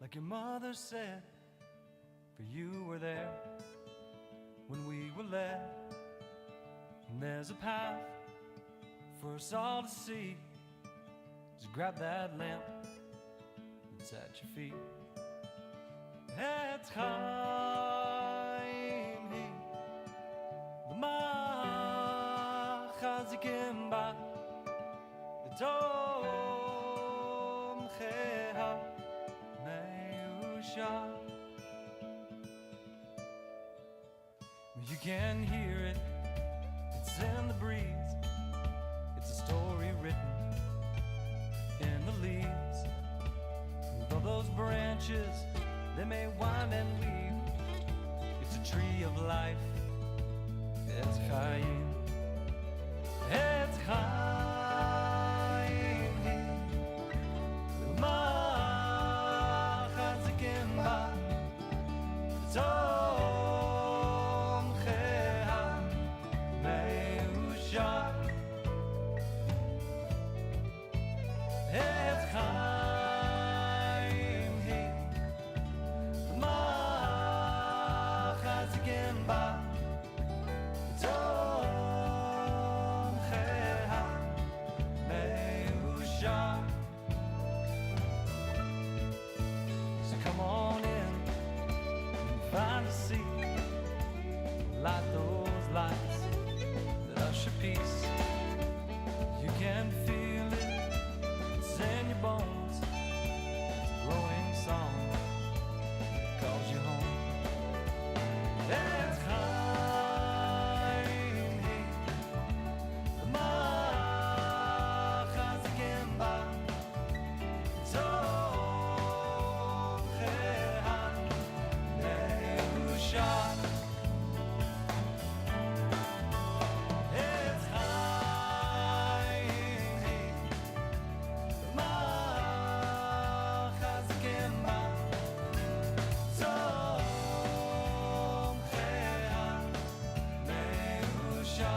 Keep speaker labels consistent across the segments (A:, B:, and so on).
A: like your mother said, for you were there when we were led. And there's a path for us all to see. Just grab that lamp that's at your feet. Etz Chaim Hi L'ma Chazikim Ba L'tom Cheha Meusha. You can hear it, it's in the breeze. It's a story written in the leaves. Though those branches, they may wind and weave, it's a tree of life. Etz Chaim, Etz Chaim Hi L'ma Chazikim Ba L'tom Cheha Meusha. Etz Chaim Hi L'ma Chazikim Ba L'tom Cheha Meusha. So come on in and find a seat, light those lights that usher peace. You can feel it, it's in your bones. It's a growing song that calls you home. Etz Chaim Hi L'ma Chazikim Ba L'tom Cheha Meusha. Etz Chaim Hi L'ma Chazikim Ba L'tom Cheha Meusha.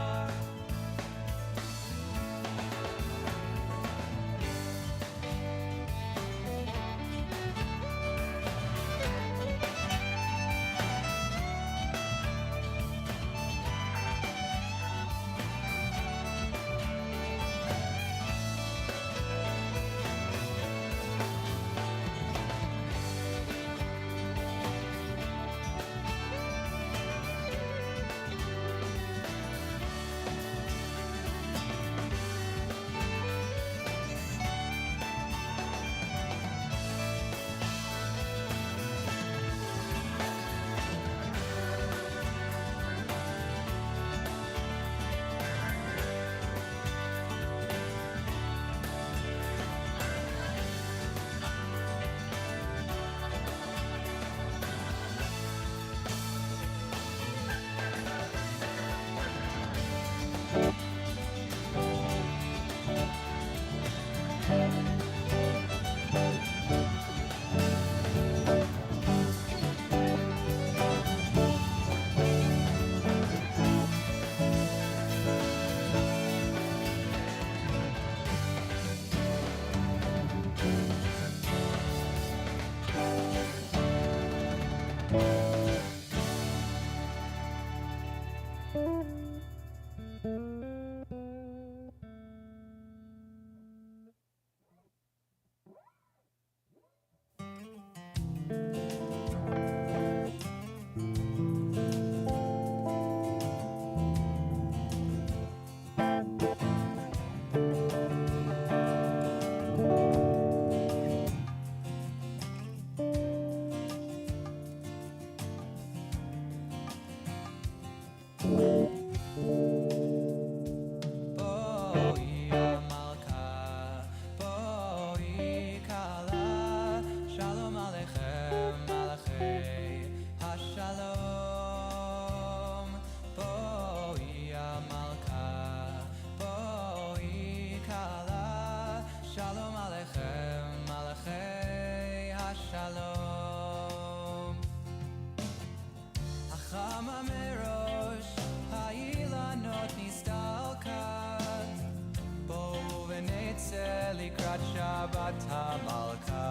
B: Shabbat Malka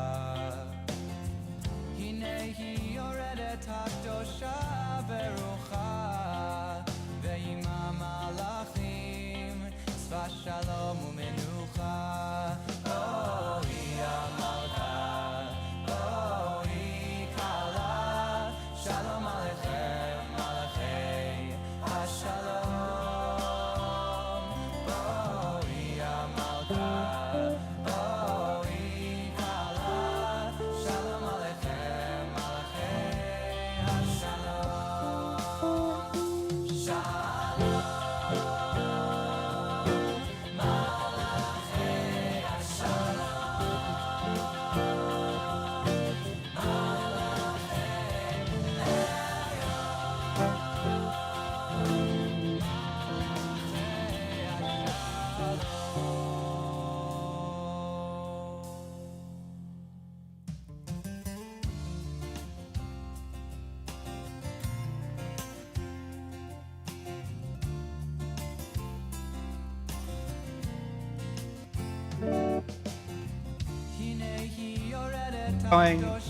A: היורדת הקדושה ברוחה ועם המלאכים שפת שלום ומנוחה היא המלכה היא כלה שלום עליכם מלאכי השלום היא המלכה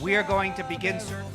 B: We are going to begin service.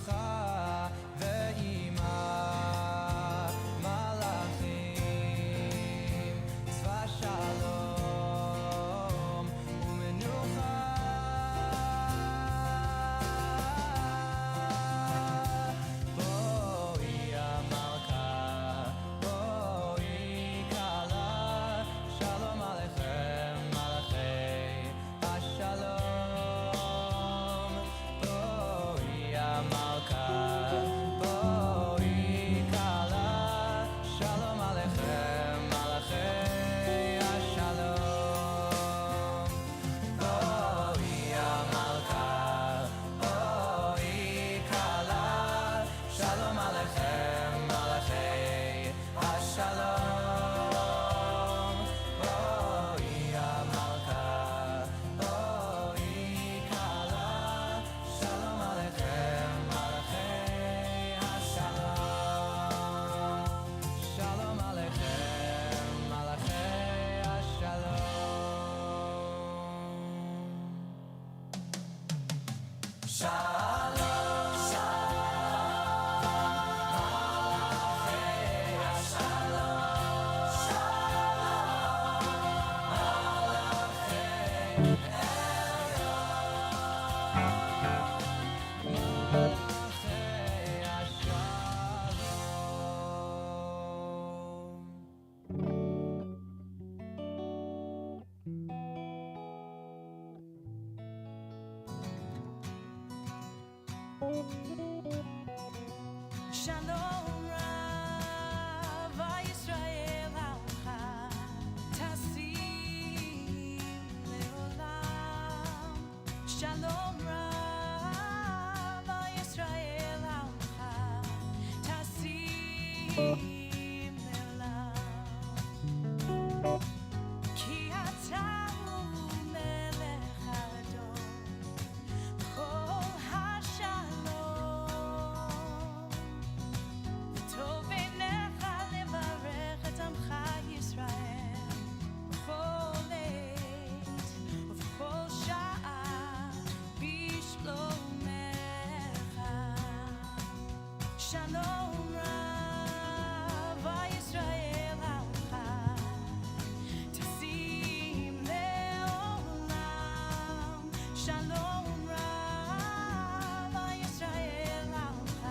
C: Shalom Rav Yisrael Alcha Tasim Leolam Shalom Rav Yisrael Alcha Tasim Leolam Ki ata melech adon Chol hashalom Tov einecha levarech et amcha Yisrael b'chol עת ובכל שעה בשלומך. שלום רב ישראל עמך תשים לעולם. שלום רב ישראל עמך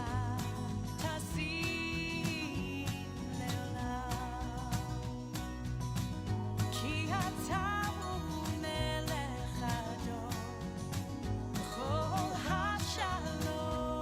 C: תשים כי אתה הוא מלך אדון בכל השלום.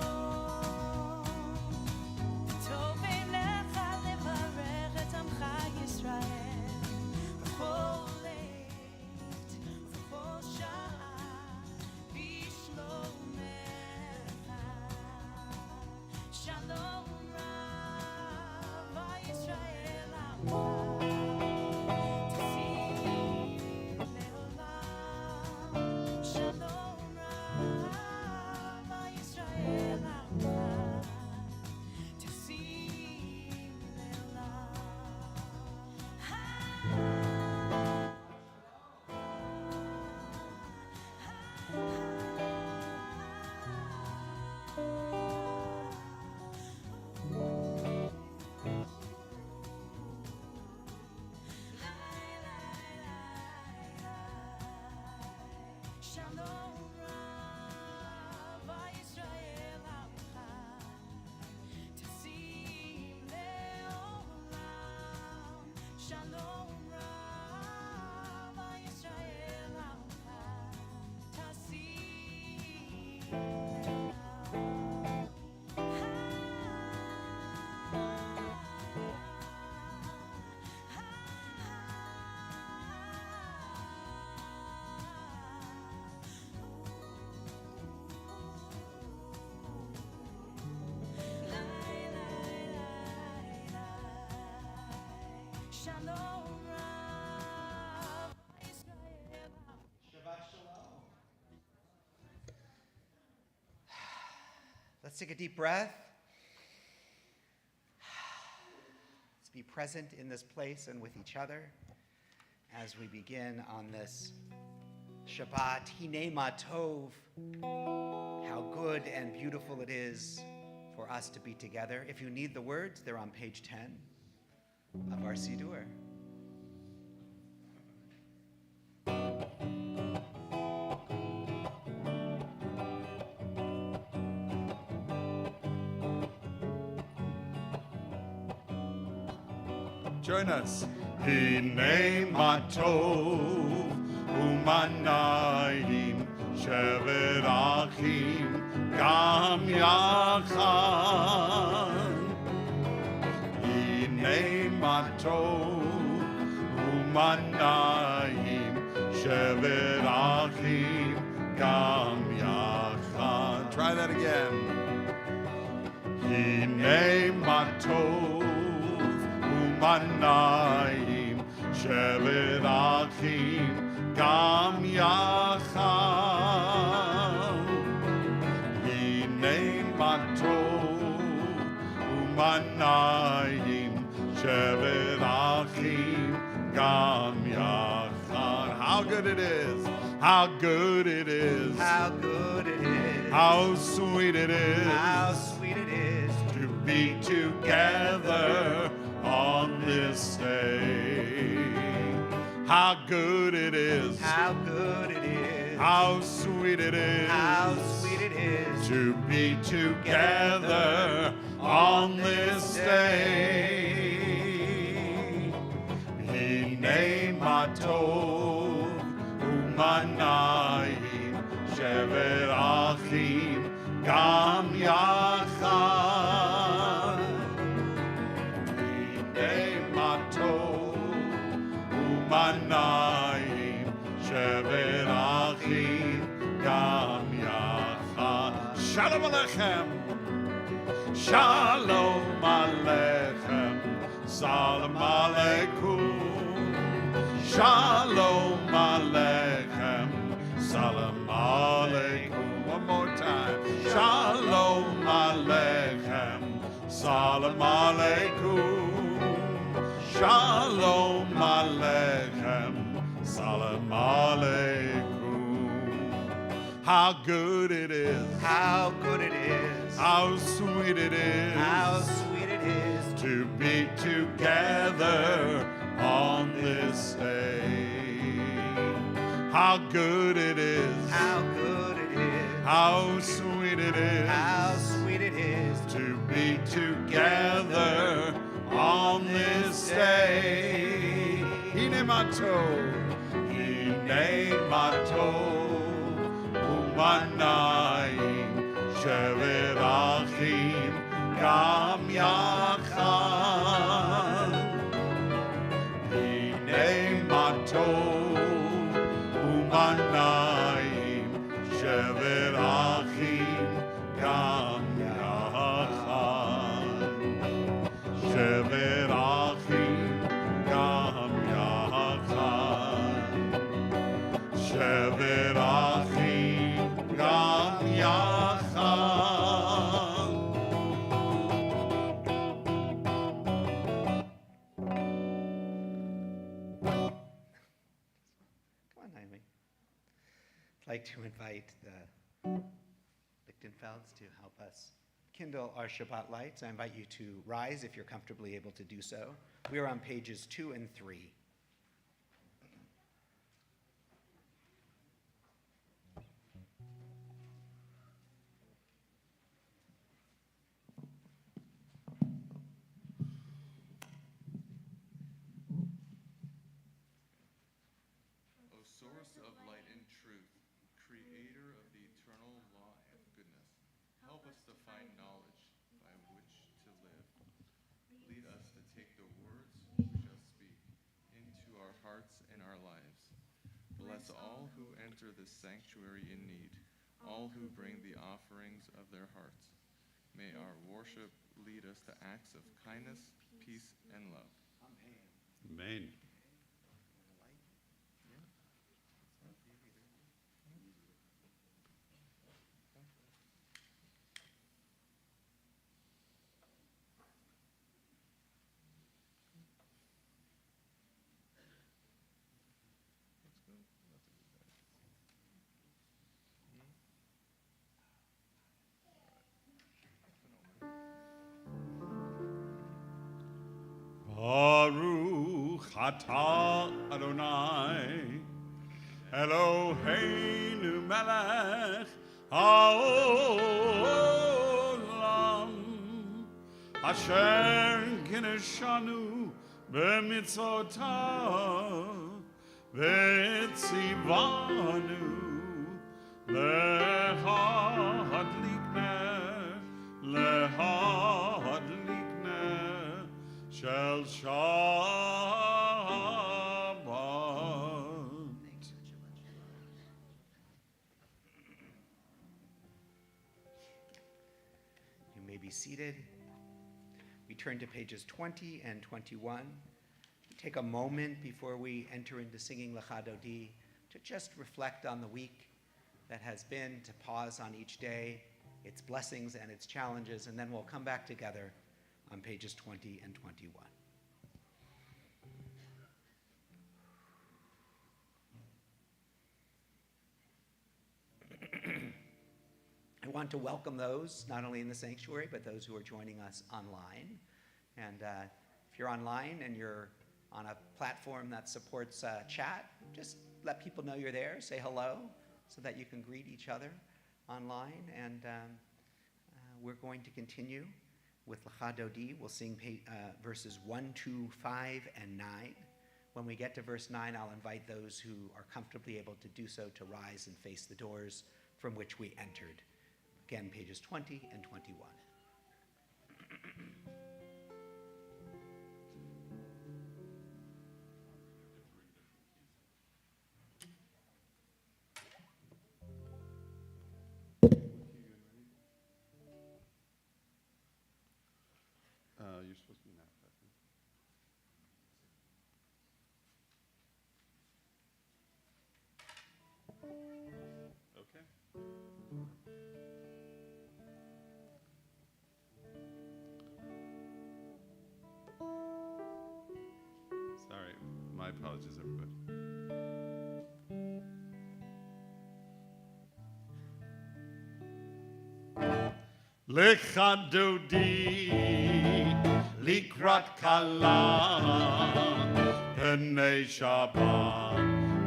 B: Let's take a deep breath. Let's be present in this place and with each other as we begin on this Shabbat. Hine ma tov. How good and beautiful it is for us to be together. If you need the words, they're on page 10 of our Siddur.
D: Join us. Hine ma tov umanayim shevet achim gam yachad. Hine ma tov umanayim shevet achim gam yachad. Try that again. Hine ma tov umanayim shevet achim gam yachad. Hine ma tov umanayim shevet achim gam yachad. How good it is! How good it is!
B: How good it is.
D: How sweet it is!
B: How sweet it is.
D: To be together on this day. How good it is.
B: How good it is.
D: How sweet it is.
B: How sweet it is.
D: To be together on this day. Hine ma tov umanayim shevet achim gam yachad. Hine ma tov umanayim shevet achim gam yachad. Shalom Aleichem. Shalom Aleichem. Salam Aleikum. Shalom Aleichem. Salam Aleikum. One more time. Shalom Aleichem. Salam Aleikum. Shalom Aleichem. Salam Aleikum. How good it is.
B: How good it is.
D: How sweet it is.
B: How sweet it is.
D: To be together on this day. How good it is.
B: How good it is.
D: How sweet it is.
B: How sweet it is.
D: To be together on this day. Hine ma tov. Hine ma tov. Umanayim shevet achim gam yachad. Hine ma tov umanayim shevet achim gam yachad. Shevet achim gam yachad. Shevet achim gam yachad.
B: Come on, Naomi. I'd like to invite the Lichtenfelds to help us kindle our Shabbat lights. I invite you to rise if you're comfortably able to do so. We are on pages 2 and 3.
E: O source of light and truth, creator of the eternal law of goodness, help us to find knowledge by which to live. Lead us to take the words we shall speak into our hearts and our lives. Bless all who enter this sanctuary in need, all who bring the offerings of their hearts. May our worship lead us to acts of kindness, peace, and love.
D: Amen. Ata Adonai Eloheinu melech haolam Asher kineshanu b'mitzvotav v'tzivanu lehadlikne shel Shabbat.
B: You may be seated. We turn to pages 20 and 21. Take a moment before we enter into singing Lecha Dodi to just reflect on the week that has been, to pause on each day, its blessings and its challenges, and then we'll come back together on pages 20 and 21. I want to welcome those, not only in the sanctuary, but those who are joining us online. And if you're online and you're on a platform that supports chat, just let people know you're there, say hello, so that you can greet each other online. And we're going to continue with Lecha Dodi. We'll sing verses 1, 2, 5, and 9. When we get to verse 9, I'll invite those who are comfortably able to do so to rise and face the doors from which we entered. Again, pages 20 and 21.
D: You're supposed to be now. Okay. Sorry, my apologies, everybody. Lecha Dodi likrat kala penei Shabbat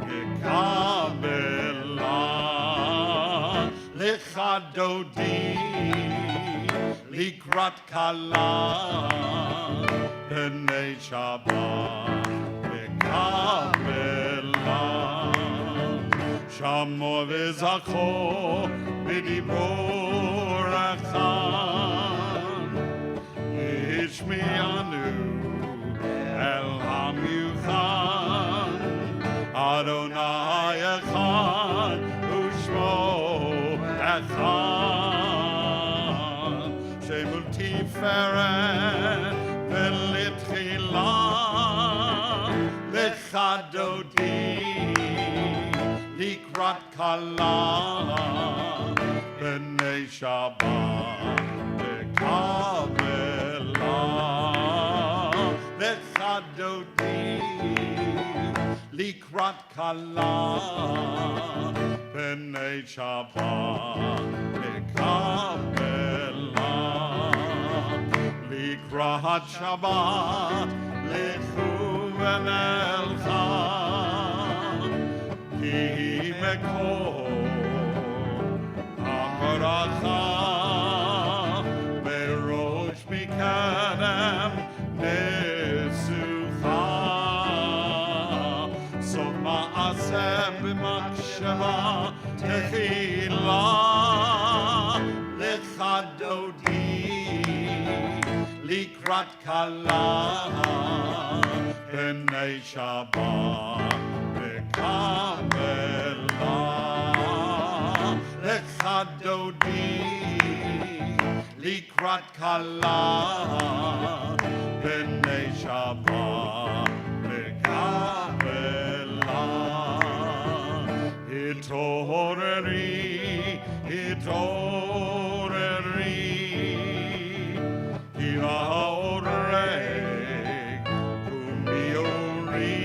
D: kekabela Lecha Dodi likrat kala penei Shabbat kekabela Shamo v'zacho b'dibor echad Ishmianu El HaMiuchad Adonai Echad Ushmo Echad Shemul Tiferet Velitchila Lecha Dodi Likrat Kala B'nei Shabbat Kabela Lecha Dodi Likrat Kala B'nei Shabbat Kabela Likrat Shabbat Lechu V'nelcha Ki Mekor Amaracha Berosh Mikadem Nesucha Soma Asem B'makshava Techila Lecha Dodi Likrat Kala B'nei Shabbat Kabela Lecha Dodi Likrat Kala B'nei Shabbat Kabela Hitoreri Hitoreri Hilaorek Kumiori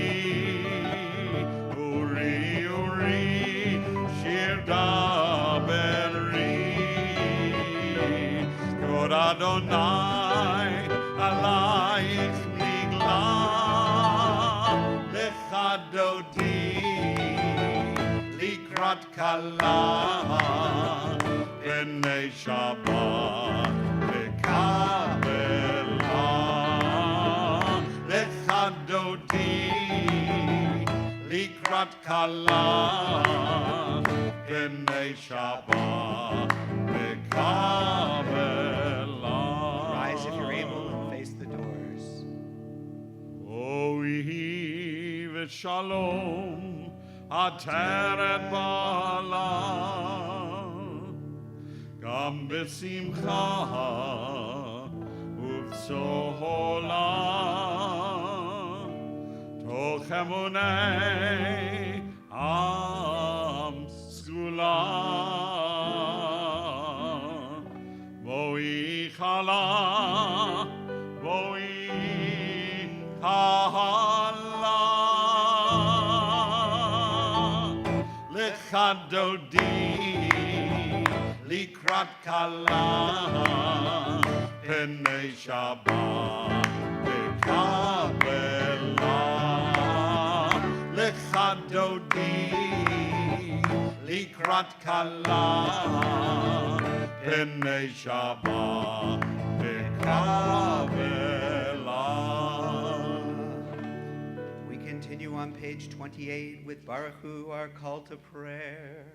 D: Adonai, alayich nigla, kala b'nei Shabbat v'kabela lecha dodi likrat kala b'nei Shabbat v'kabela.
B: Rise if you're able and face the doors.
D: Ohi v'shalom ateret bala gam b'simcha uv'sohola toch emunei am skula voi chala voi hala lechadodi likrat kala penei Shabbat v'kabela lechadodi likrat kala penei Shabbat v'kabela.
B: We continue on page 28 with Baruch Hu, our call to prayer.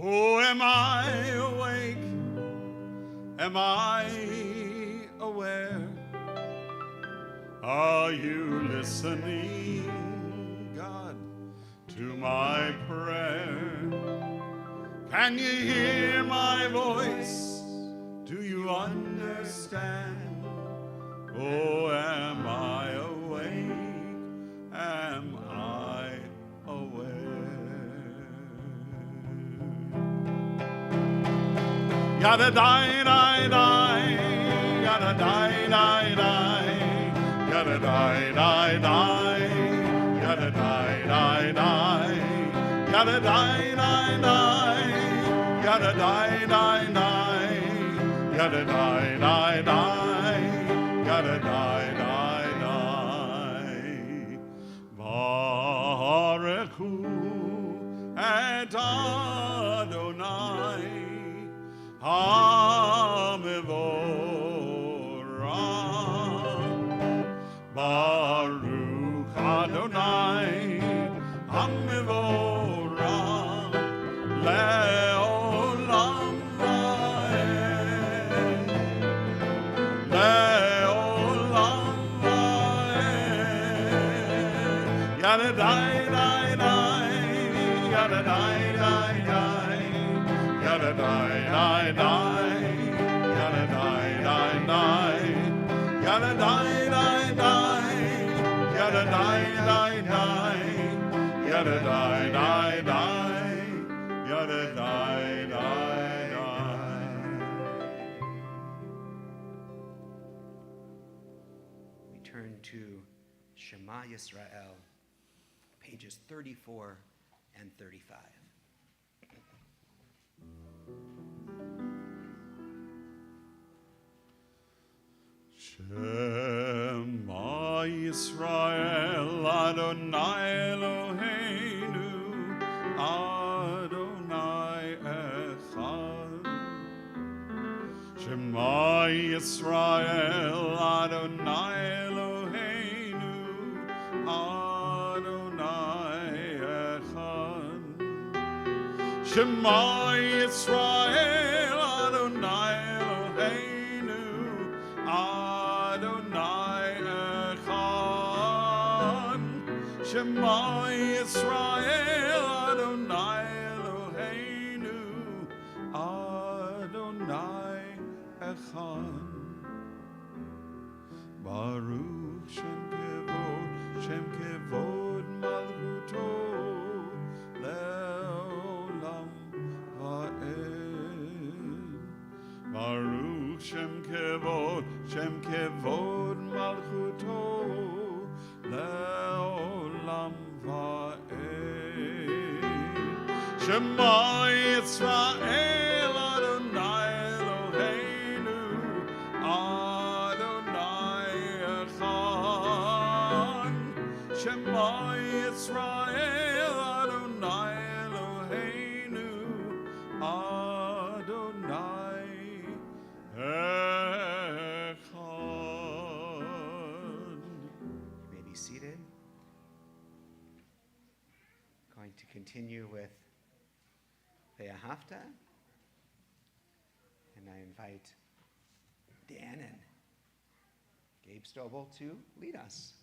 D: Oh, am I awake? Am I aware? Are you listening, God, to my prayer? Can you hear my voice? Do you understand? Oh, am I awake? Am I aware? Yada die die die, yada die die die, yada die die die, yada die die die, yada die die die, yada die die die, yada die die die, yada die die die. Baruch Hu et Adonai HaMevorach. Baruch Adonai HaMevorach Le'olam Va'ed. Le'olam Va'ed. Yada dai dai dai, yada dai dai dai, yada dai dai dai, yada dai dai dai, yada dai dai dai, yada dai dai dai, yada dai dai dai, yada dai dai dai.
B: We turn to Shema Yisrael, pages 34 and 35.
D: Shema Yisrael Adonai Eloheinu Adonai Echad. Shema Yisrael Adonai Eloheinu Adonai Echad. Shema Yisrael Adonai Eloheinu Adonai Echad. Shema Yisrael Adonai Eloheinu Adonai Echad. Baruch Shem Kevod Malchuto Le'olam Va'ed. Baruch Shem Kevod Malchuto Le'olam Va'ed. Shema Yisrael Shema Yisrael Adonai Eloheinu Adonai Echad.
B: You may be seated. Going to continue with Ve'ahavta. And I invite Dan and Gabe Stovall to lead us.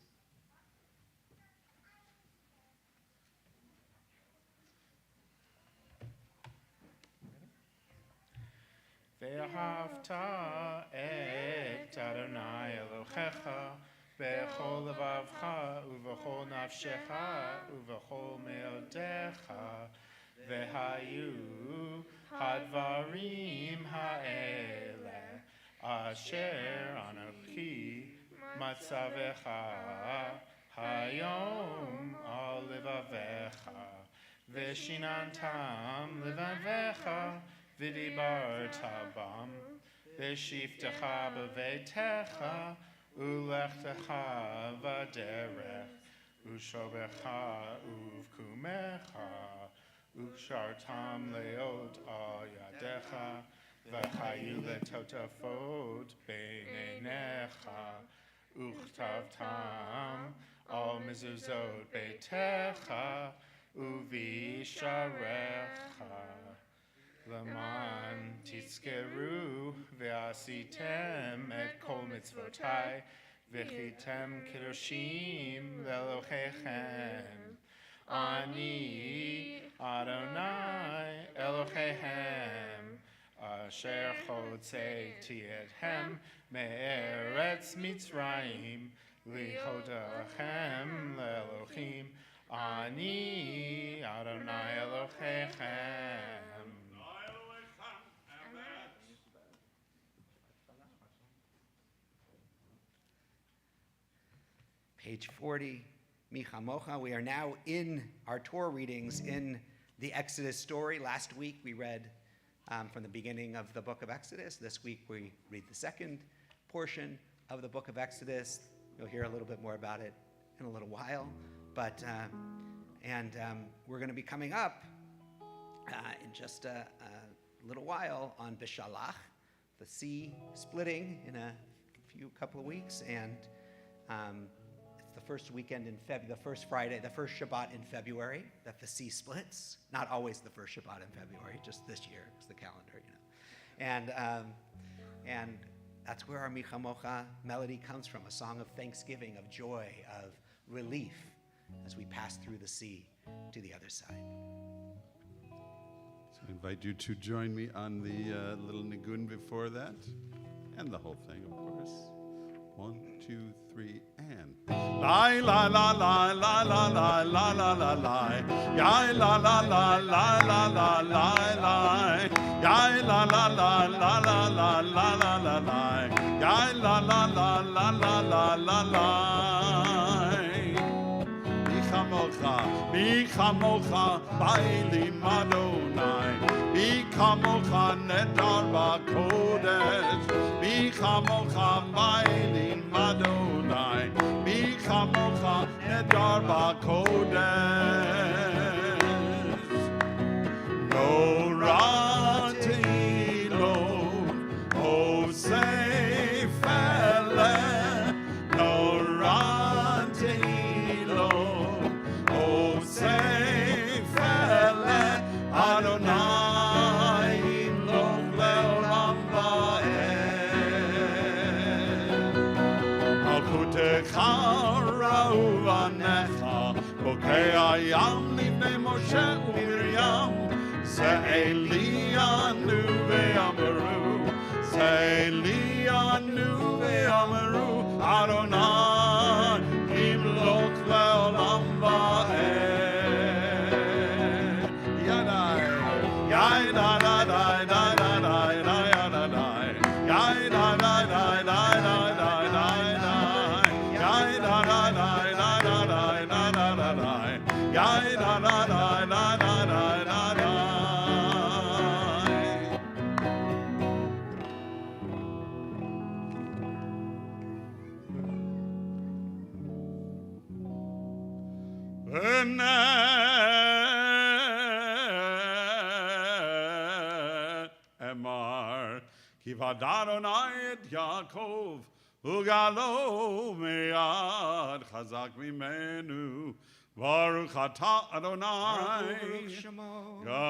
F: ואהבת את אדוני אלוהיך בכל לבבך ובכל נפשך ובכל מאודיך והיו הדברים האלה אשר אנוכי מצווך היום על לבביך ושיננתם לבביך ודיברת בם, ושבתך בביתך, ולכתך בדרך, ושובך ובקומך, וקשרתם להיות על ידיך, וחיו לטוטפות בין עיניך, וכתבתם על מזוזות ביתך, ובישעריך. למען תזכרו ועשיתם את כל מצוותיי והייתם קדושים לאלוהיכם. אני אדוני אלוהיכם אשר הוצאתי אתכם מארץ מצרים להודיעכם לאלוהים. אני אדוני אלוהיכם.
B: Page 40, Michamocha. We are now in our Torah readings in the Exodus story. Last week we read from the beginning of the book of Exodus. This week we read the second portion of the book of Exodus. You'll hear a little bit more about it in a little while. But we're going to be coming up in just a little while on Bishalach, the sea splitting in a couple of weeks, and it's the first weekend in February, the first Friday, the first Shabbat in February that the sea splits. Not always the first Shabbat in February, just this year, it's the calendar, you know. And that's where our Michamocha melody comes from, a song of thanksgiving, of joy, of relief as we pass through the sea to the other side.
D: So I invite you to join me on the little nigun before that, and the whole thing, of course. 1, 2, 3, and. Lie, la, la, la, la, la, la, la, la, la, la. Yai, la, la, la, la, la, la, la, la. Yai, la, la, la, la, la, la, la, la, la, la. Yai, la, la, la, la, la, la, la, la. Mi chamocha, bailim Adonai. Mi chamocha, nedar b'kodesh. Mi chamocha, bailim Adonai. Mi chamocha, nedar b'kodesh. No ratilo, osei fele. No ratilo. Adonai imloch leolam va'ed. Al chutecha ra'u v'necha, bokei hayam livnei Moshe u'Miriam. Se'eliyanu ve'amaru, se'eliyanu ve'amaru. Adonai imloch leolam va'ed. Yai da da da da da da da da da. Yai da da da da da da da da. Yai da da da da da da da da da. Yai da da da da da da da da. Emar Kivadadonai et Yaakov Ugalo me'ad chazak mimenu Baruch atah Adonai
B: Baruch Shemo.
D: Gal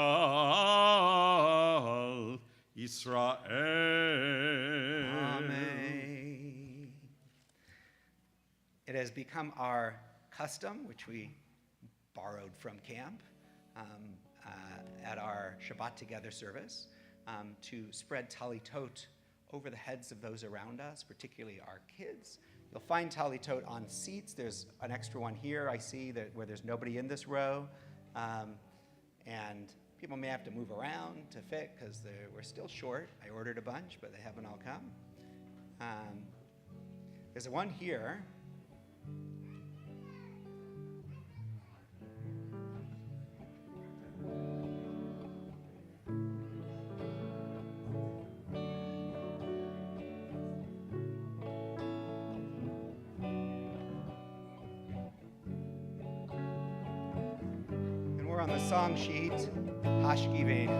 D: Yisrael.
B: Amen. It has become our custom, which we borrowed from camp, at our Shabbat Together service, to spread talitot over the heads of those around us, particularly our kids. You'll find talitot on seats. There's an extra one here, I see, that where there's nobody in this row. And people may have to move around to fit because we're still short. I ordered a bunch, but they haven't all come. There's one here. On the song sheet, Hashkivenu,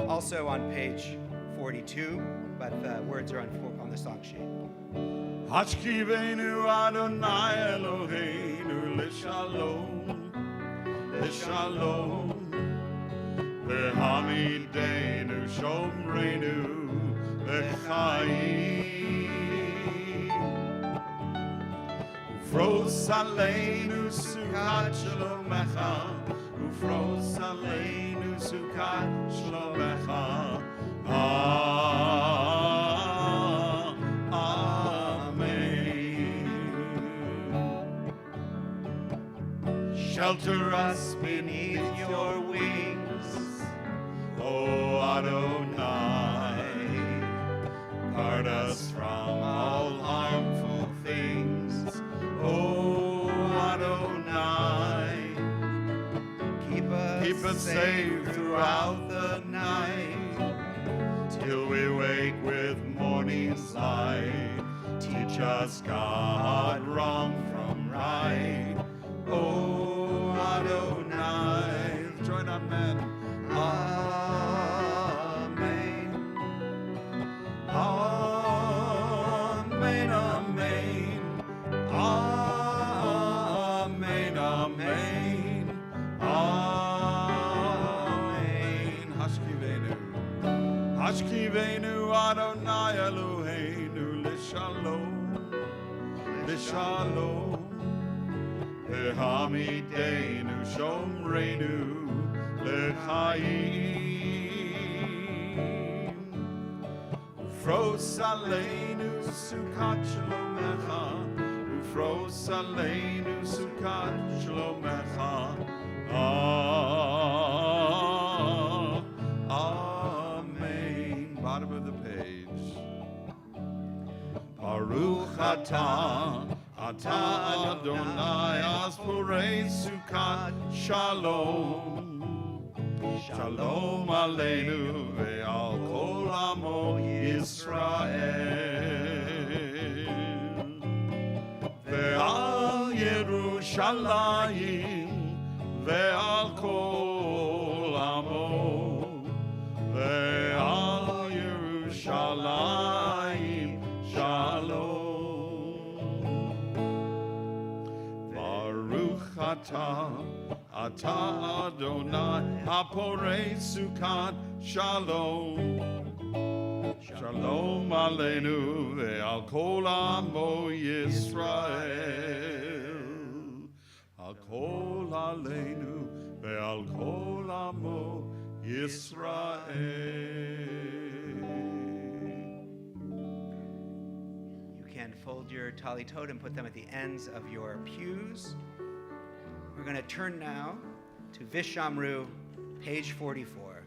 B: also on page 42, but the words are on the song sheet.
D: Hashkivenu Adonai Eloheinu L'shalom, L'shalom, V'hamidenu Shomreinu L'chaim, Ufros Aleinu Sukat Shalomecha, Ufros Aleinu Sukat Shlomecha. Amen. Shelter us beneath your wings, O Adonai. Guard us from all harmful things, O Adonai. Keep us safe throughout the night, till we wake with morning's light. Teach us, God, wrong from right. O Adonai. Join our men. Amen. Amen, amen. Amen, amen. Amen. Hashkivenu. Hashkivenu Adonai Eloheinu L'shalom. L'shalom. V'hamidenu Shomreinu L'chaim. Ufros Aleinu Sukat Shlomecha. Ufros Aleinu Sukat Shlomecha. Amen. Bottom of the page. Baruch atah Adonai Asporei Sukat Shalom. Shalom Aleinu ve'al kol amo Yisrael. Ve'al Yerushalayim ve'al kol amo. Ve'al Yerushalayim Shalom. Baruch atah Adonai Haporei Sukat Shalom. Shalom Aleinu ve'al kol amo Yisrael. Al kol Aleinu ve'al kol amo Yisrael.
B: You can fold your talitot and put them at the ends of your pews. We're going to turn now to Vishamru, page 44.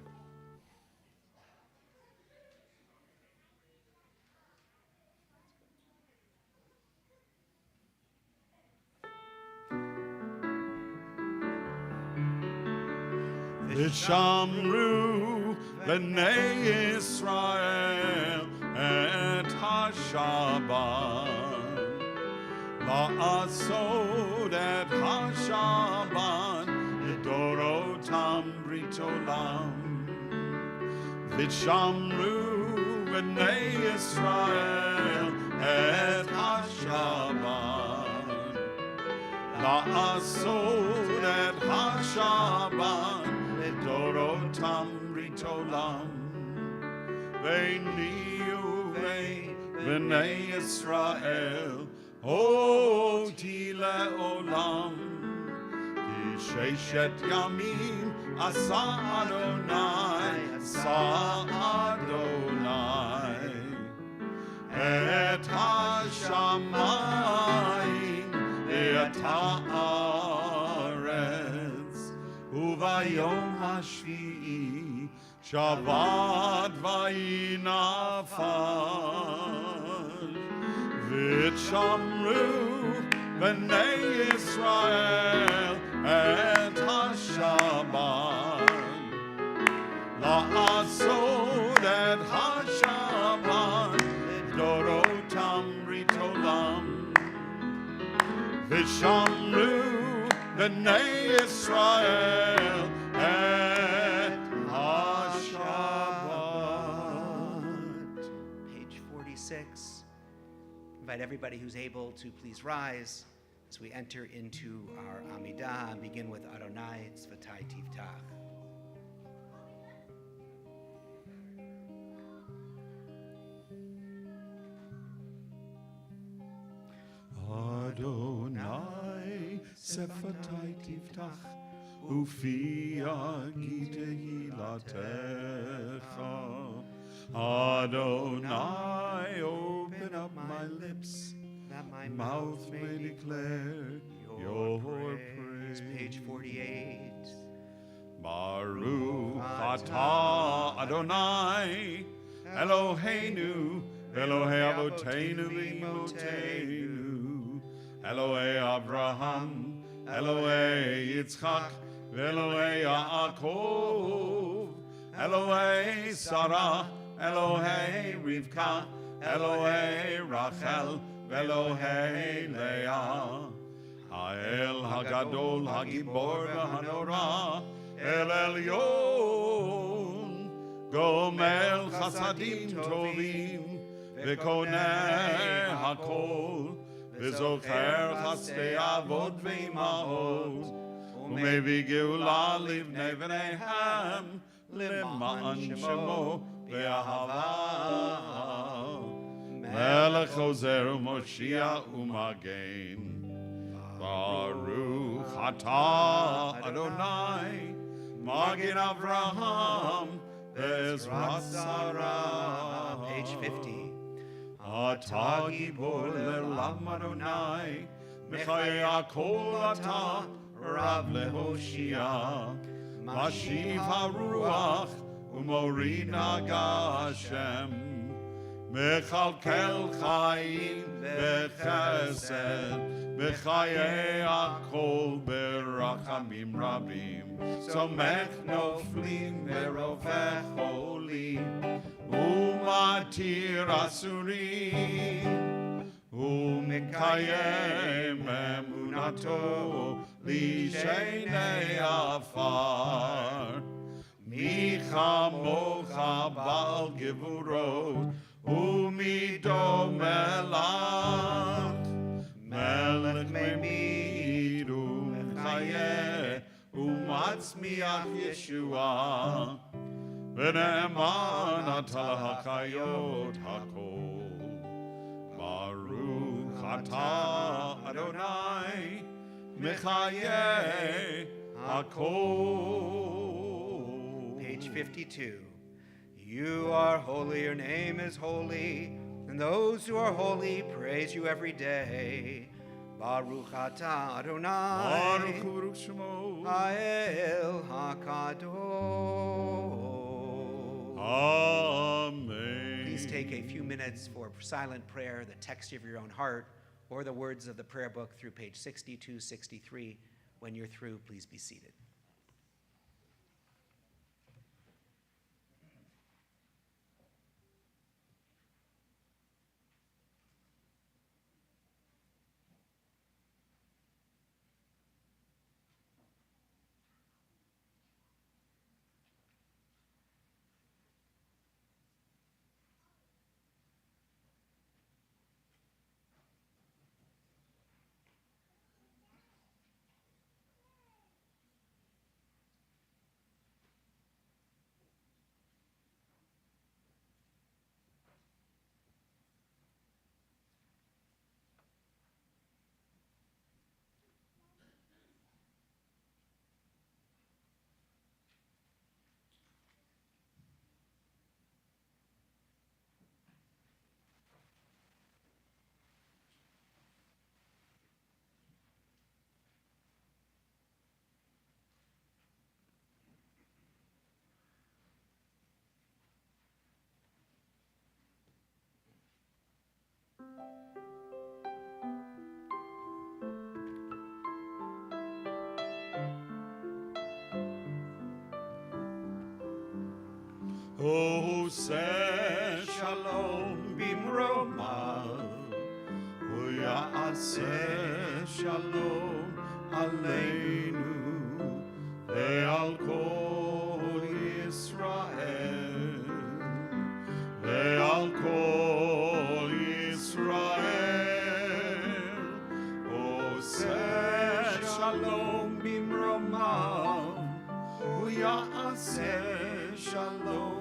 D: Vishamru b'nei Yisrael et HaShabbat לעשות את השבת לדורותם ברית עולם. ושמרו בני ישראל את השבת. לעשות את השבת לדורותם ברית עולם. ביני ובין בני ישראל אותי לעולם. כי ששת ימים עשה אדוני את השמיים ואת הארץ, וביום השביעי שבת ויהי נפש. ושמרו בני ישראל את השבת. לעשות את השבת לדורותם ברית עולם. ושמרו בני ישראל את השבת.
B: Page 46. Invite everybody who's able to please rise as we enter into our Amidah and begin with Adonai Tzvatai Tiftach.
D: Adonai Sefatai Tiftach Ufi Yagi Tehilatecha. Adonai, open up my lips,
B: That my
D: mouth may declare your praise.
B: Page 48.
D: Baruch atah Adonai Eloheinu Elohei Avoteinu v'imotenu Elohei Abraham Elohei Yitzchak Elohei Yaakov Elohei Sarah Elohei Rivka Elohei Rachel Elohei Leah Ha'el Hagadol Hagibor V'Hanora El Elyon Gomel Chasadim Tovim V'Koneh Hakol V'Zocher Chasdei Avot V'Imahot U'Mevi Geula Livnei V'Neihem L'Ma'an Shemo V'Ahava Melech Ozer U'Moshiach U'Magen Baruch atah Adonai Magen Avraham Bezrat Sarah.
B: Page 50.
D: Atah Gibor Le'olam Adonai Mechayei Hakol Atah Rav Lehoshia Mashiv HaRuach U'Morid Nagashem Mechalkel Chaim Bechesed B'chayei Hakol Berachamim Rabim Somech Noflim Berofech Cholim Umatir Asurim Umekayem Emunato Lishenei Afar Micha Mocha Bal Gevurot Umidom Elat Melech Memid Umechayeh Umatzmiach Yeshua V'ne'eman Atah HaKayot HaKol Baruch Atah Adonai Mechayeh HaKol.
B: Page 52. You are holy, your name is holy, and those who are holy praise you every day. Baruch atah
D: Baruch
B: Adonai
D: Baruch Shemo.
B: Ha'el HaKadosh.
D: Amen.
B: Please take a few minutes for silent prayer, the text of your own heart, or the words of the prayer book through page 62, 63. When you're through, please be seated.
D: Oseh shalom bimromav, Uyaseh shalom aleinu, ve'al kol Yisrael, ve'al kol Yisrael. Oseh shalom bimromav, Uyaseh shalom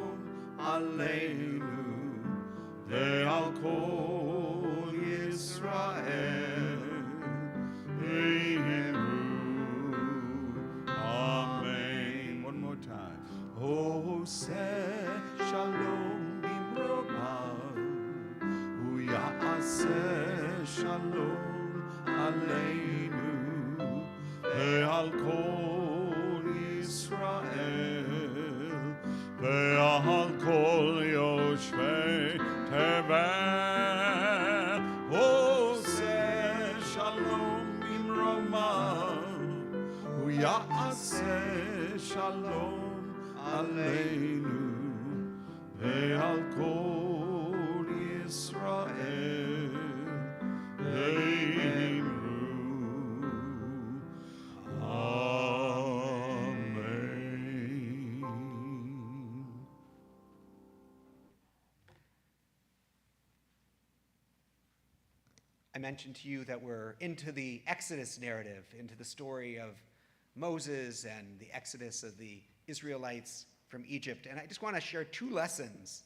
D: aleinu, ve'al kol Yisrael. Amen. One more time. Oseh shalom bimromav, Uyaseh shalom aleinu, ve'al kol Yisrael, ve'al kol yoshvei tevel. Oseh shalom bimromav, Uyaseh shalom aleinu, ve'al kol Yisrael. Amen.
B: I mentioned to you that we're into the Exodus narrative, into the story of Moses and the exodus of the Israelites from Egypt. And I just want to share two lessons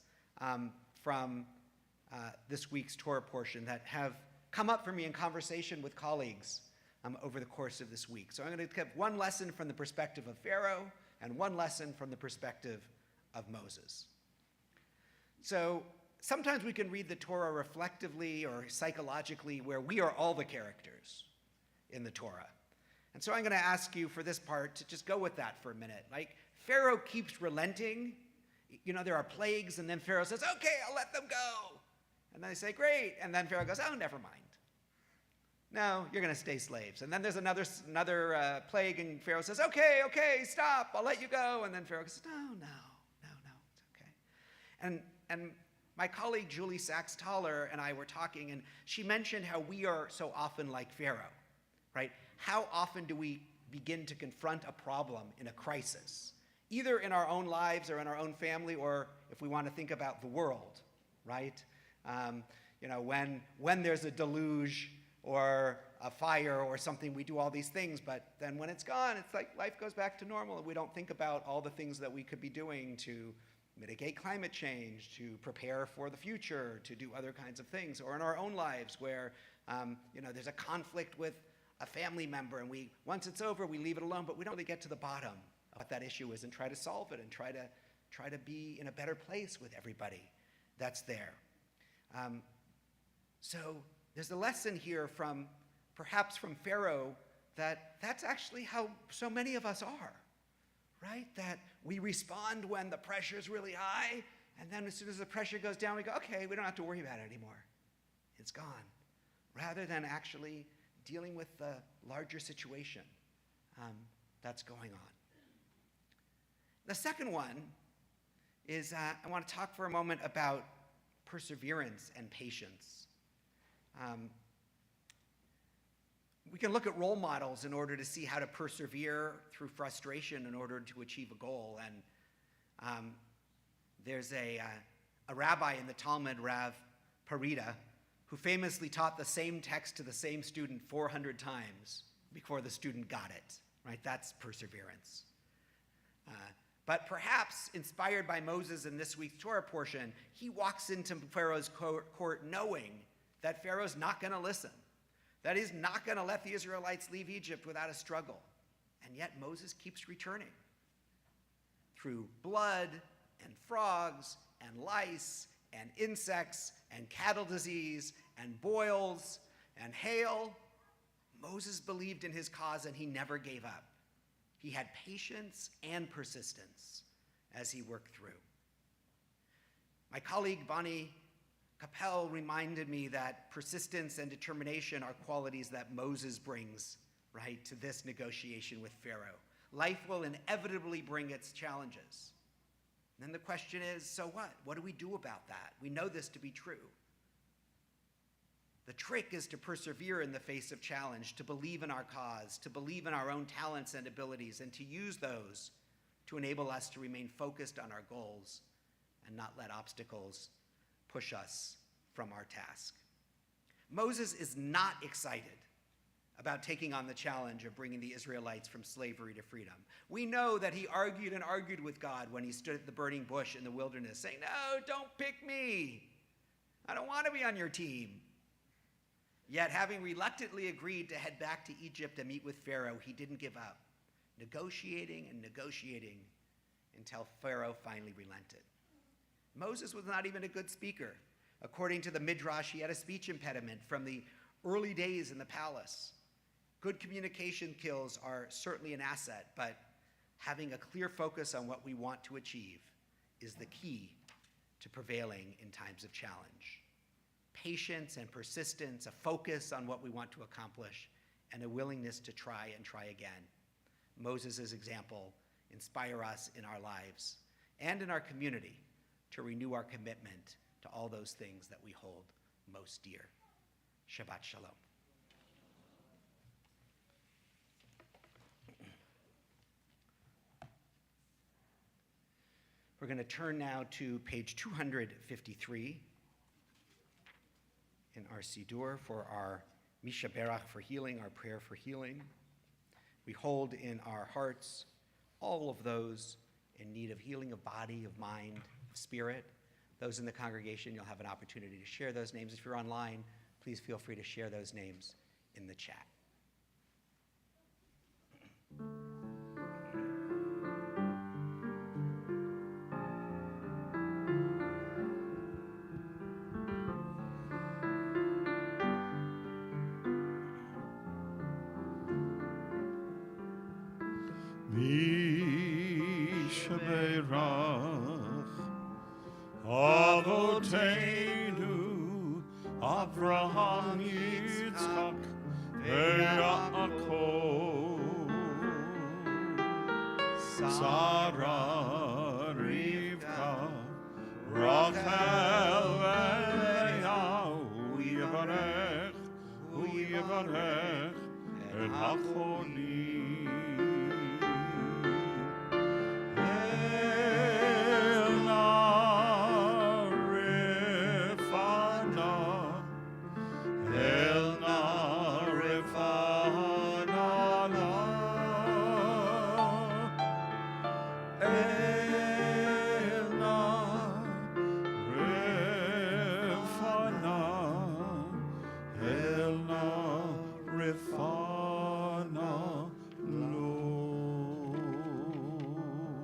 B: from this week's Torah portion that have come up for me in conversation with colleagues over the course of this week. So I'm going to give one lesson from the perspective of Pharaoh and one lesson from the perspective of Moses. So sometimes we can read the Torah reflectively or psychologically, where we are all the characters in the Torah. And so I'm going to ask you for this part to just go with that for a minute. Like, Pharaoh keeps relenting. You know, there are plagues, and then Pharaoh says, okay, I'll let them go. And then they say, great. And then Pharaoh goes, oh, never mind. No, you're going to stay slaves. And then there's another plague, and Pharaoh says, okay, stop, I'll let you go. And then Pharaoh goes, no, it's okay. And my colleague Julie Sachs-Toller and I were talking, and she mentioned how we are so often like Pharaoh, right? How often do we begin to confront a problem in a crisis, either in our own lives or in our own family, or if we want to think about the world, right? When there's a deluge or a fire or something, we do all these things, but then when it's gone, it's like life goes back to normal, and we don't think about all the things that we could be doing to mitigate climate change, to prepare for the future, to do other kinds of things, or in our own lives where there's a conflict with a family member, and once it's over, we leave it alone, but we don't really get to the bottom of what that issue is and try to solve it and try to be in a better place with everybody that's there. So there's a lesson here perhaps from Pharaoh, that's actually how so many of us are, right? That we respond when the pressure's really high, and then as soon as the pressure goes down, we go, okay, we don't have to worry about it anymore. It's gone. Rather than actually dealing with the larger situation that's going on. The second one is I want to talk for a moment about perseverance and patience. We can look at role models in order to see how to persevere through frustration in order to achieve a goal. And there's a rabbi in the Talmud, Rav Parida, who famously taught the same text to the same student 400 times before the student got it, right? That's perseverance. But perhaps inspired by Moses in this week's Torah portion, he walks into Pharaoh's court knowing that Pharaoh's not going to listen, that he's not going to let the Israelites leave Egypt without a struggle. And yet Moses keeps returning through blood and frogs and lice and insects and cattle disease and boils and hail. Moses believed in his cause, and he never gave up. He had patience and persistence as he worked through. My colleague Bonnie Capel reminded me that persistence and determination are qualities that Moses brings, right, to this negotiation with Pharaoh. Life will inevitably bring its challenges. And then the question is, so what? What do we do about that? We know this to be true. The trick is to persevere in the face of challenge, to believe in our cause, to believe in our own talents and abilities, and to use those to enable us to remain focused on our goals and not let obstacles push us from our task. Moses is not excited about taking on the challenge of bringing the Israelites from slavery to freedom. We know that he argued and argued with God when he stood at the burning bush in the wilderness, saying, "No, don't pick me. I don't want to be on your team." Yet, having reluctantly agreed to head back to Egypt and meet with Pharaoh, he didn't give up, negotiating and negotiating until Pharaoh finally relented. Moses was not even a good speaker. According to the Midrash, he had a speech impediment from the early days in the palace. Good communication skills are certainly an asset, but having a clear focus on what we want to achieve is the key to prevailing in times of challenge. Patience and persistence, a focus on what we want to accomplish, and a willingness to try and try again. Moses' example inspire us in our lives and in our community to renew our commitment to all those things that we hold most dear. Shabbat Shalom. We're going to turn now to page 253 in our Siddur for our Misha Berach for healing, our prayer for healing. We hold in our hearts all of those in need of healing of body, of mind, of spirit. Those in the congregation, you'll have an opportunity to share those names. If you're online, please feel free to share those names in the chat.
D: Misha Berach Avoteinu Avraham Yitzchak Yaakov Sarah Rivka Rachel Leah Uyevarech El Hacholim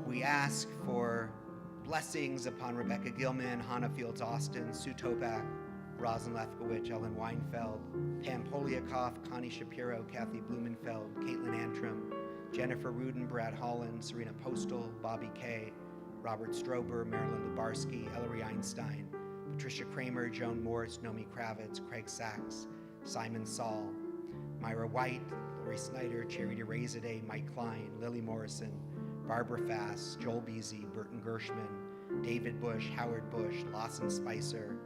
B: We ask for blessings upon Rebecca Gilman, Hannah Fields Austin, Sue Topak, Rosin Lefkowitz, Ellen Weinfeld, Pam Poliakoff, Connie Shapiro, Kathy Blumenfeld, Caitlin Antrim, Jennifer Rudin, Brad Holland, Serena Postal, Bobby Kay, Robert Strober, Marilyn Lubarsky, Ellery Einstein, Patricia Kramer, Joan Morse, Nomi Kravitz, Craig Sachs, Simon Saul, Myra White, Lori Snyder, Charity Razade, Mike Klein, Lily Morrison, Barbara Fass, Joel Beasy, Burton Gershman, David Bush, Howard Bush, Lawson Spicer,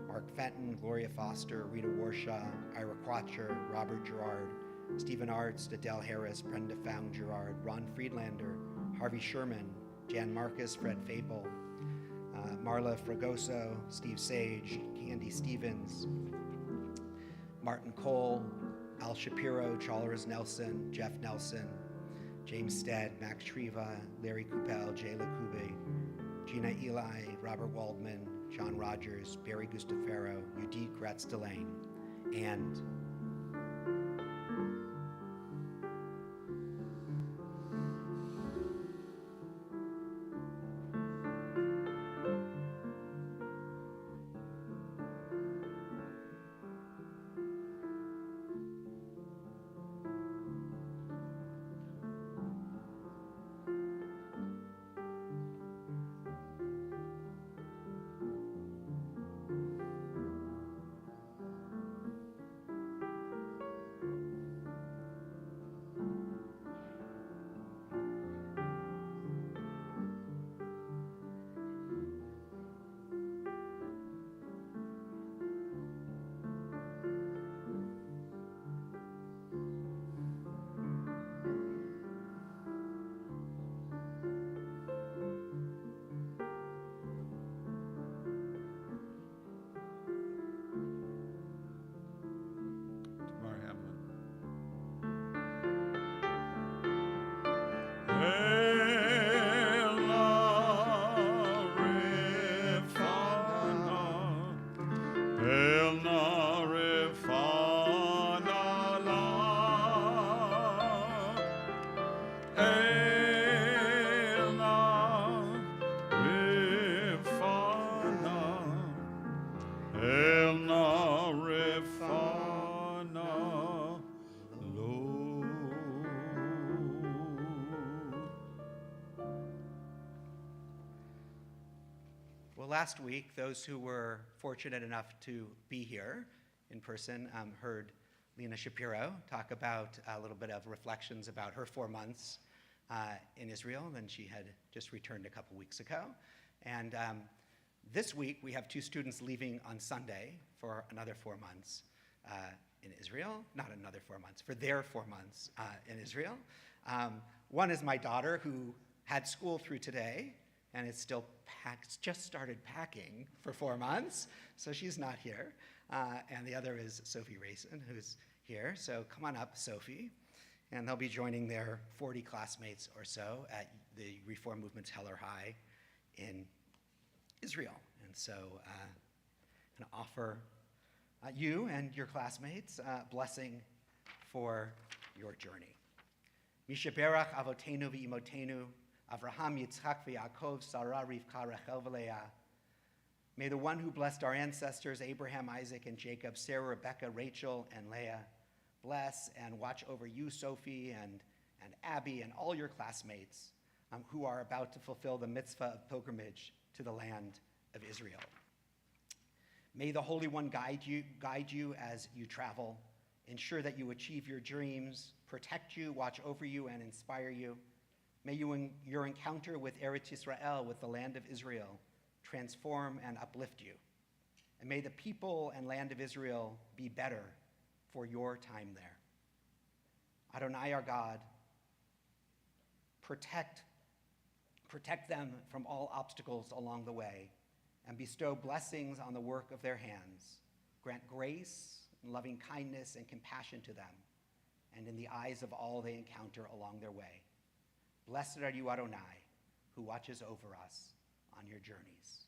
B: Mark Fenton, Gloria Foster, Rita Warshaw, Ira Quatcher, Robert Gerard, Stephen Arts, Adele Harris, Brenda Found Gerard, Ron Friedlander, Harvey Sherman, Jan Marcus, Fred Fable, Marla Fragoso, Steve Sage, Candy Stevens, Martin Cole, Al Shapiro, Charles Nelson, Jeff Nelson, James Stead, Max Shriva, Larry Coupel, Jayla Kube, Gina Eli, Robert Waldman, John Rogers, Barry Gustafaro, Judith Gratz Delane, and Well, last week, those who were fortunate enough to be here in person heard Lena Shapiro talk about a little bit of reflections about her 4 months in Israel, and she had just returned a couple weeks ago. And this week, we have 2 students leaving on Sunday for another 4 months in Israel. Not another 4 months, for their 4 months in Israel. One is my daughter, who had school through today, and is still just started packing for 4 months, so she's not here. And the other is Sophie Rayson, who's here. So come on up, Sophie. And they'll be joining their 40 classmates or so at the Reform Movement's Heller High in Israel. And so I'm going to offer you and your classmates a blessing for your journey. Mishaberach avotenu v'imotenu, Avraham, Yitzchak, v'Yaakov, Sarah, Rivka, Rachel, v'Leah. May the one who blessed our ancestors, Abraham, Isaac, and Jacob, Sarah, Rebecca, Rachel, and Leah, bless and watch over you, Sophie, and Abby, and all your classmates who are about to fulfill the mitzvah of pilgrimage to the land of Israel. May the Holy One guide you as you travel, ensure that you achieve your dreams, protect you, watch over you, and inspire you. May your encounter with Eretz Israel, with the land of Israel, transform and uplift you. And may the people and land of Israel be better for your time there. Adonai, our God, protect them from all obstacles along the way, and bestow blessings on the work of their hands. Grant grace and loving kindness and compassion to them, and in the eyes of all they encounter along their way. Blessed are you, Adonai, who watches over us on your journeys.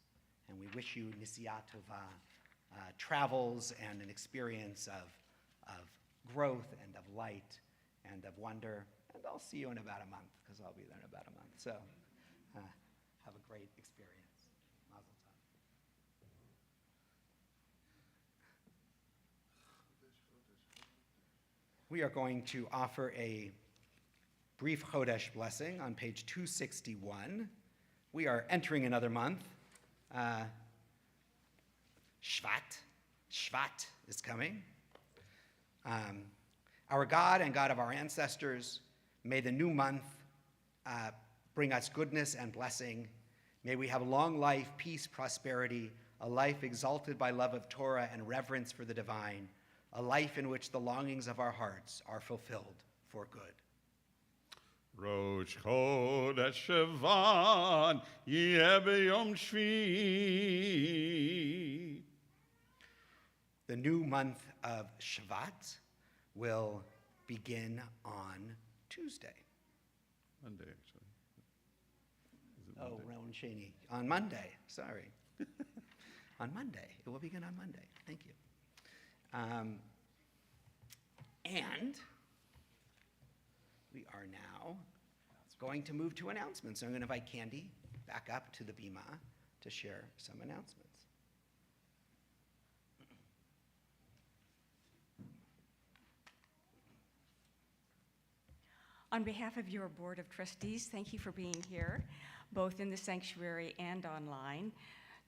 B: And we wish you Nisiyah Tova, travels and an experience of growth and of light and of wonder. And I'll see you in about a month, because I'll be there in about a month. So have a great experience. Mazel tov. We are going to offer a brief Chodesh blessing on page 261. We are entering another month. Shvat is coming. Our God and God of our ancestors, may the new month bring us goodness and blessing. May we have long life, peace, prosperity, a life exalted by love of Torah and reverence for the divine, a life in which the longings of our hearts are fulfilled for good.
D: Rosh Chodesh Sivan yeh b'yom Shvi.
B: The new month of Shvat will begin on Tuesday.
D: Monday, actually. Is it
B: Oh,
D: Monday?
B: Rowan Cheney. On Monday, sorry. On Monday. It will begin on Monday. Thank you. And we are now going to move to announcements. I'm going to invite Candy back up to the bima to share some announcements.
G: On behalf of your Board of Trustees, thank you for being here, both in the sanctuary and online.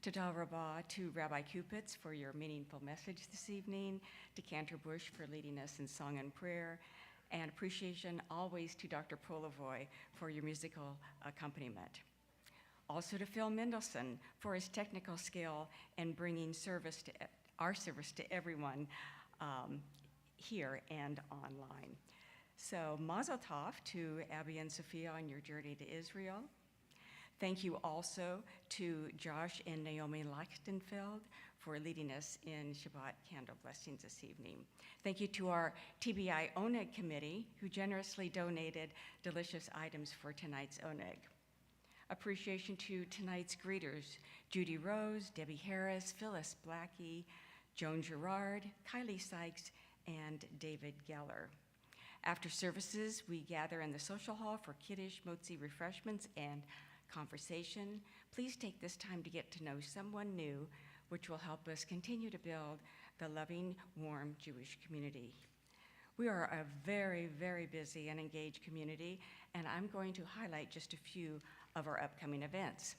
G: Todah Rabbah to Rabbi Kupitz for your meaningful message this evening, to Cantor Bush for leading us in song and prayer, and appreciation always to Dr. Prolovoy for your musical accompaniment. Also to Phil Mendelson for his technical skill in bringing our service to everyone here and online. So Mazel Tov to Abby and Sophia on your journey to Israel. Thank you also to Josh and Naomi Lichtenfeld for leading us in Shabbat candle blessings this evening. Thank you to our TBI Oneg committee, who generously donated delicious items for tonight's Oneg. Appreciation to tonight's greeters, Judy Rose, Debbie Harris, Phyllis Blackie, Joan Gerard, Kylie Sykes, and David Geller. After services, we gather in the social hall for Kiddush, motzi refreshments, and conversation. Please take this time to get to know someone new, which will help us continue to build the loving, warm Jewish community. We are a very, very busy and engaged community, and I'm going to highlight just a few of our upcoming events.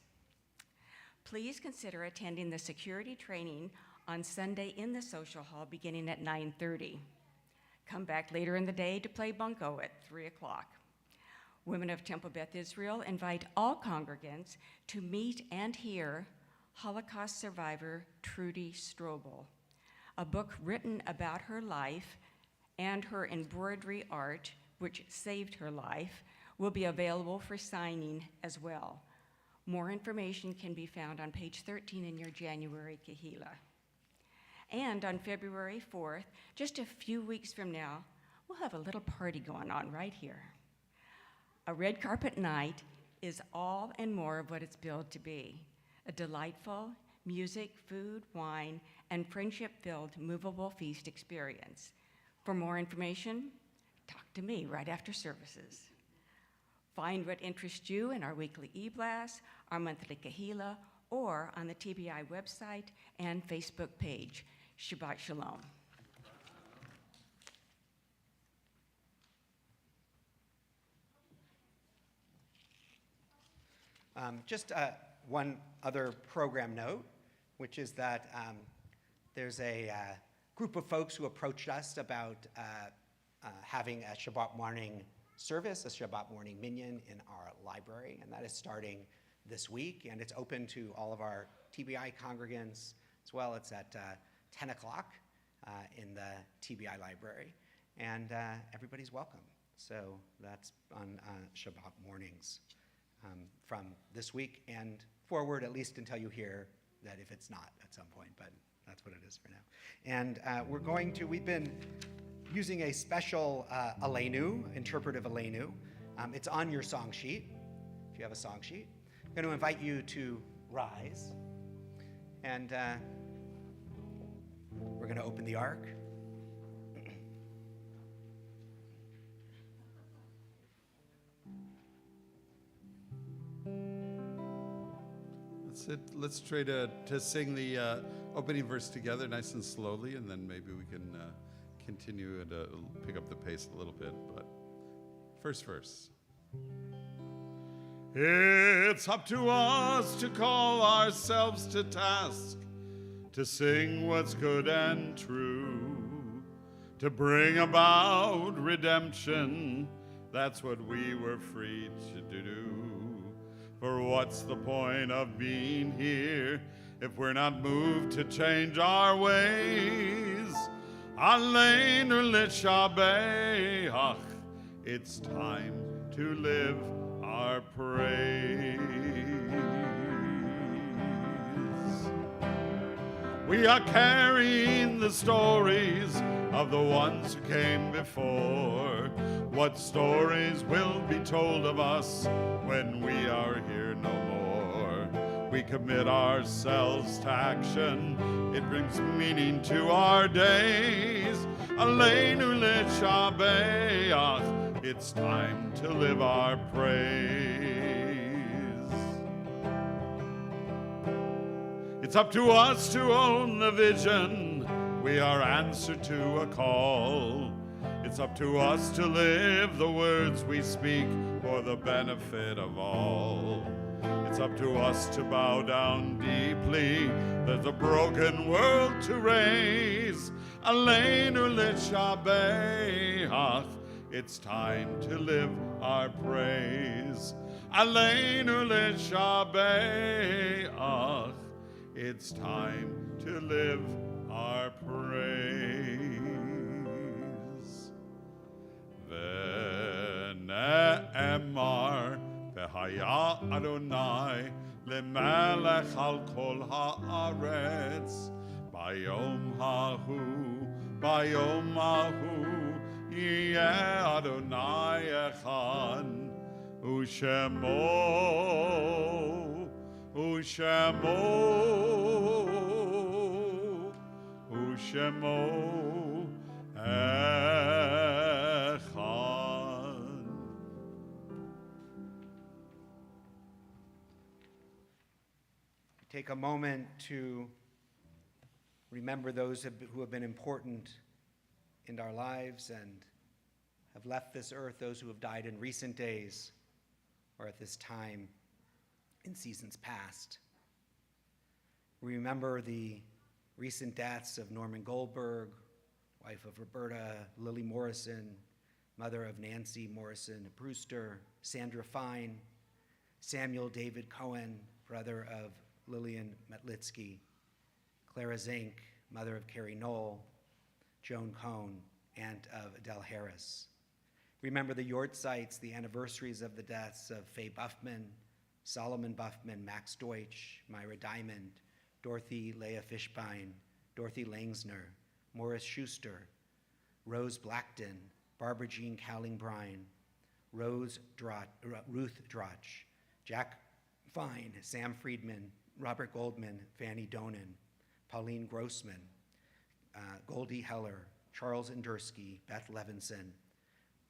G: please consider attending the security training on Sunday in the social hall beginning at 9:30. Come back later in the day to play bunco at 3 o'clock. Women of Temple Beth Israel invite all congregants to meet and hear Holocaust survivor Trudy Strobel. A book written about her life and her embroidery art, which saved her life, will be available for signing as well. More information can be found on page 13 in your January Kahila. And on February 4th, just a few weeks from now, we'll have a little party going on right here. A red carpet night is all and more of what it's billed to be: a delightful music, food, wine, and friendship-filled movable feast experience. For more information, talk to me right after services. Find what interests you in our weekly e-blast, our monthly kahila, or on the TBI website and Facebook page. Shabbat Shalom.
B: Just one other program note, which is that there's a group of folks who approached us about having a Shabbat morning service, a Shabbat morning minyan in our library, and that is starting this week, and it's open to all of our TBI congregants as well. It's at 10 o'clock in the TBI library, and everybody's welcome. So that's on Shabbat mornings from this week and forward, at least until you hear that if it's not at some point, but that's what it is for now. And we've been using a special Aleinu, interpretive Aleinu. It's on your song sheet, if you have a song sheet. I'm going to invite you to rise, and we're going to open the ark.
D: That's it. Let's try to sing the opening verse together nice and slowly, and then maybe we can continue and pick up the pace a little bit. But first verse. It's up to us to call ourselves to task, to sing what's good and true, to bring about redemption. That's what we were free to do. For what's the point of being here if we're not moved to change our ways? Aleinu l'shabeach, it's time to live our praise. We are carrying the stories of the ones who came before. What stories will be told of us when we are here no more? We commit ourselves to action. It brings meaning to our days. Aleinu l'shabeach, it's time to live our praise. It's up to us to own the vision. We are answer to a call. It's up to us to live the words we speak for the benefit of all. It's up to us to bow down deeply. There's a broken world to raise. Aleinu l'shabeach, it's time to live our praise. Aleinu l'shabeach, it's time to live our praise. V'ne'emar v'haya Adonai lemelech al kol haaretz bayom hahu yeh Adonai echad Ushemo echad.
B: Take a moment to remember those who have been important in our lives and have left this earth, those who have died in recent days or at this time in seasons past. We remember the recent deaths of Norman Goldberg, wife of Roberta, Lily Morrison, mother of Nancy Morrison Brewster, Sandra Fine, Samuel David Cohen, brother of Lillian Metlitsky, Clara Zink, mother of Carrie Knoll, Joan Cohn, aunt of Adele Harris. Remember the Yortzites, the anniversaries of the deaths of Faye Buffman, Solomon Buffman, Max Deutsch, Myra Diamond, Dorothy Leah Fishbein, Dorothy Langsner, Morris Schuster, Rose Blackton, Barbara Jean Cowling Bryan, Ruth Drotch, Jack Fine, Sam Friedman, Robert Goldman, Fanny Donan, Pauline Grossman, Goldie Heller, Charles Endersky, Beth Levinson,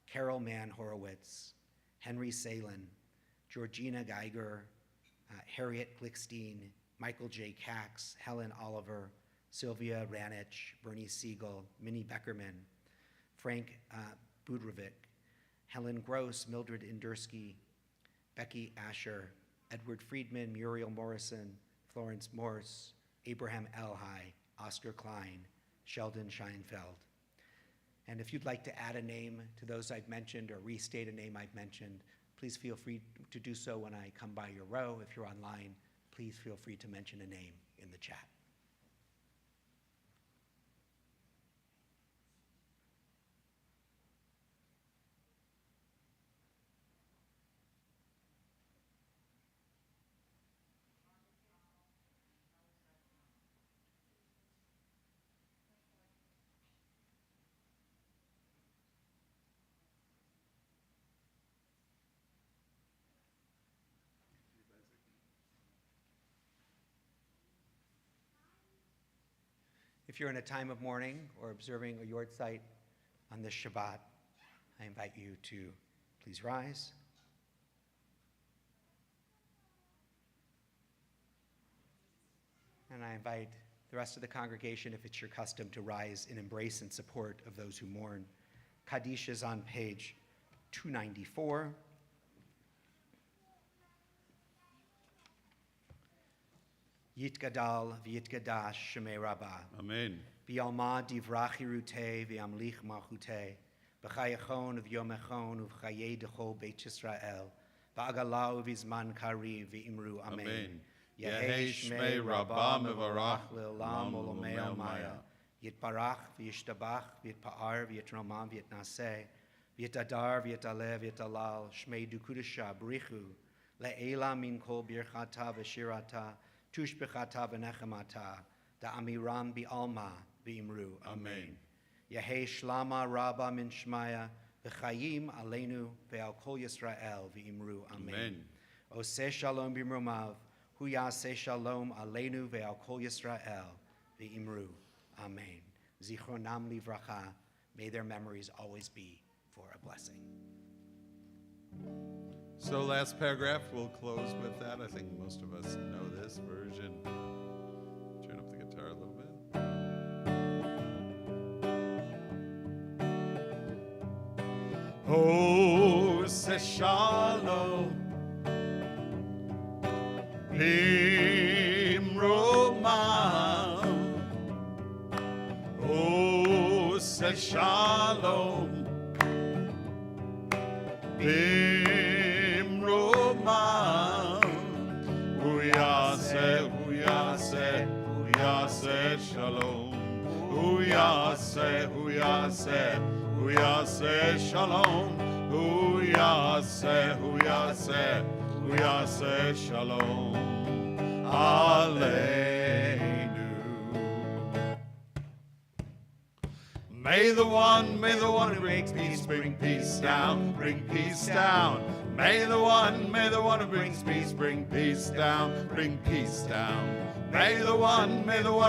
B: Carol Mann Horowitz, Henry Salin, Georgina Geiger, Harriet Glickstein, Michael J. Cax, Helen Oliver, Sylvia Ranich, Bernie Siegel, Minnie Beckerman, Frank Budrovic, Helen Gross, Mildred Endersky, Becky Asher, Edward Friedman, Muriel Morrison, Florence Morse, Abraham Elhai, Oscar Klein, Sheldon Scheinfeld. And if you'd like to add a name to those I've mentioned or restate a name I've mentioned, please feel free to do so when I come by your row. If you're online, please feel free to mention a name in the chat. If you're in a time of mourning or observing a Yortzeit on this Shabbat, I invite you to please rise. And I invite the rest of the congregation, if it's your custom, to rise in embrace and support of those who mourn. Kaddish is on page 294. Yitgadal v'yitgadash shemei Rabbah.
D: Amen.
B: V'yalma divrach hirutei v'yamlich malchutei. B'chayachon v'yomechon v'chayei dechol Beit Yisrael. V'agalau v'izman kariv v'imru amen.
D: Amen.
B: Yehei shmei Rabbah mevarach le'olam olamei almaya. Yitbarach v'yishtabach v'yitpa'ar v'yitramam v'yitnaseh. V'yitadar v'yitaleh v'yitalal. Shmei dukudasha brichu. Le'ela min kol birchata v'shirata. Tushbechata v'nechemata, da'amiram bi'alma v'imru. Amen. Yehei shlama rabba min shmaya, v'chayim aleinu ve'al kol Yisrael v'imru. Amen. Oseh shalom b'imrumav, hu yaseh shalom aleinu ve'al kol Yisrael v'imru. Amen. Zichronam livracha, may their memories always be for a blessing.
D: So last paragraph, we'll close with that. I think most of us know this version. Turn up the guitar a little bit. Oh, say shalom, Limroma. Oh, say shalom, Shalom, hu yaseh shalom, hu yaseh shalom, aleinu. May the one who brings peace bring peace down, bring peace down. May the one who brings peace bring peace down, bring peace down. May the one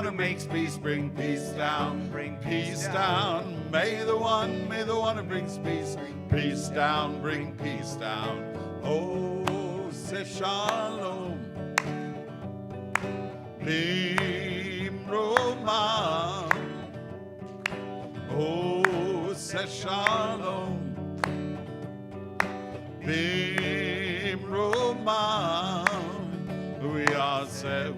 D: who makes peace bring peace down, bring peace down. May the one who brings peace down, bring peace down. Oh, say shalom, Limroma. Oh, say shalom, Limroma. Hu yaseh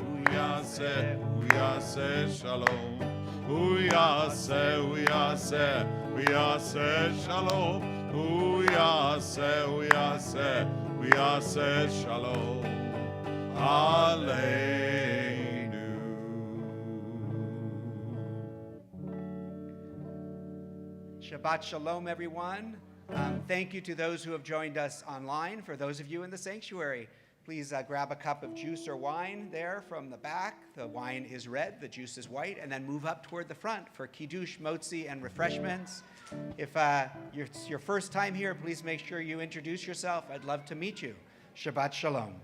D: yaseh, hu yaseh shalom. Hu yaseh, hu yaseh, hu yaseh shalom. Hu yaseh, hu yaseh, hu yaseh shalom. Aleinu.
B: Shabbat Shalom, everyone. Thank you to those who have joined us online. For those of you in the sanctuary, please grab a cup of juice or wine there from the back. The wine is red, the juice is white, and then move up toward the front for kiddush, motzi, and refreshments. If it's your first time here, please make sure you introduce yourself. I'd love to meet you. Shabbat Shalom.